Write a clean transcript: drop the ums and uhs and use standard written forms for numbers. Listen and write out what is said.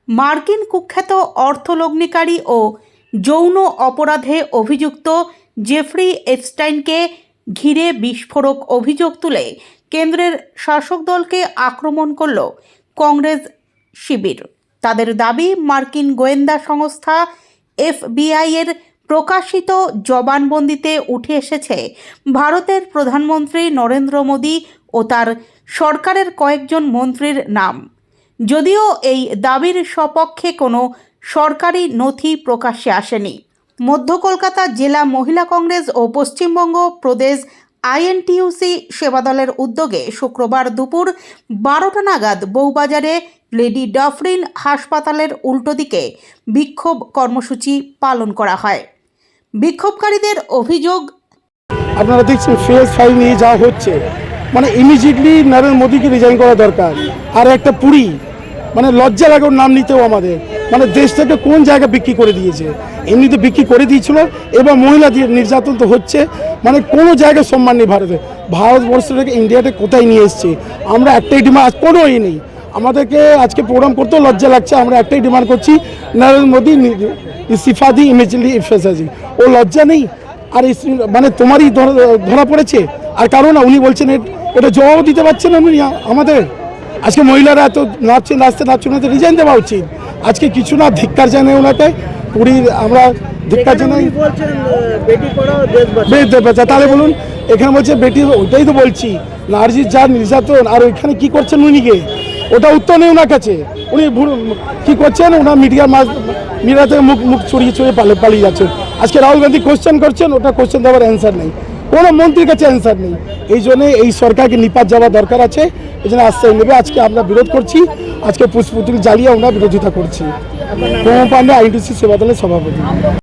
মার্কিন কুখ্যাত অর্থলগ্নিকারী ও যৌন অপরাধে অভিযুক্ত জেফ্রি এপস্টাইনকে ঘিরে বিস্ফোরক অভিযোগ তুলে কেন্দ্রের শাসক দলকে আক্রমণ করল কংগ্রেস শিবির। তাদের দাবি, মার্কিন গোয়েন্দা সংস্থা FBI এর প্রকাশিত জবানবন্দিতে উঠে এসেছে ভারতের প্রধানমন্ত্রী নরেন্দ্র মোদী ও তার সরকারের কয়েকজন মন্ত্রীর নাম। যদিও এই দাবির সপক্ষে কোনো সরকারি নথি প্রকাশ্যে আসেনি। মধ্য কলকাতা জেলা মহিলা কংগ্রেস ও পশ্চিমবঙ্গ প্রদেশ INTUC সেবাদলের উদ্যোগে শুক্রবার দুপুর 12টা নাগাদ বউবাজারে লেডি ডাফরিন হাসপাতালের উল্টো দিকে বিক্ষোভ কর্মসূচি পালন করা হয়। বিক্ষোভকারীদের অভিযোগ, আপনারা দেখছেন ফেজ 5 নিয়ে যাওয়া হচ্ছে, মানে ইমিডিয়েটলি নরেন্দ্র মোদীকে রিজাইন করা দরকার। আর একটা পুরী, মানে লজ্জা লাগে ওর নাম নিতেও আমাদের, মানে দেশটাকে কোন জায়গায় বিক্রি করে দিয়েছে। এমনিতে বিক্রি করে দিয়েছিল, এবার মহিলা নির্যাতন তো হচ্ছে, মানে কোনো জায়গায় সম্মান নেই ভারতে। ভারতবর্ষটাকে ইন্ডিয়াতে কোথায় নিয়ে এসছে। আমরা একটাই ডিমান্ড, কোনো নেই আমাদেরকে, আজকে প্রোগ্রাম করতেও লজ্জা লাগছে। আমরা একটাই ডিমান্ড করছি, নরেন্দ্র মোদী ইস্তিফা দিই, ইমিডিয়েটলি ইস্তিফা দিই। ও লজ্জা নেই, আর মানে তোমারই ধরা পড়েছে আর কারণ না। উনি বলছেন এটা জবাব দিতে পারছেন না উনি আমাদের। আজকে মহিলারা এত নাচছেন, রাস্তায় নাচছেন, ওনাদের রিজাইন দেওয়া উচিত। আজকে কিছু না, ধিক্কার জানাই ওনাকে, পুরীর আমরা ধিক্কার জানাই। তাহলে বলুন, এখানে বলছে বেটি, ওইটাই তো বলছি, নারীর যা নির্যাতন, আর ওইখানে কি করছেন উনিকে, ওটা উত্তর নেই ওনার কাছে। উনি কি করছেন, ওনার মিডিয়াতে মুখ চড়িয়ে পালিয়ে যাচ্ছেন। আজকে রাহুল গান্ধী কোশ্চেন করছেন, ওটা কোশ্চেন দেওয়ার অ্যান্সার নেই, কোনো মন্ত্রীর কাছে অ্যান্সার নেই। এই জন্যে এই সরকারকে নিপাত যাওয়া দরকার আছে। এই জন্য আশ্রয় নেবে। আজকে আমরা বিরোধ করছি, আজকে পুষ্পপুতুল জ্বালিয়ে আমরা বিরোধিতা করছি। প্রমো পান্ডে, INTUC সেবাদলের সভাপতি।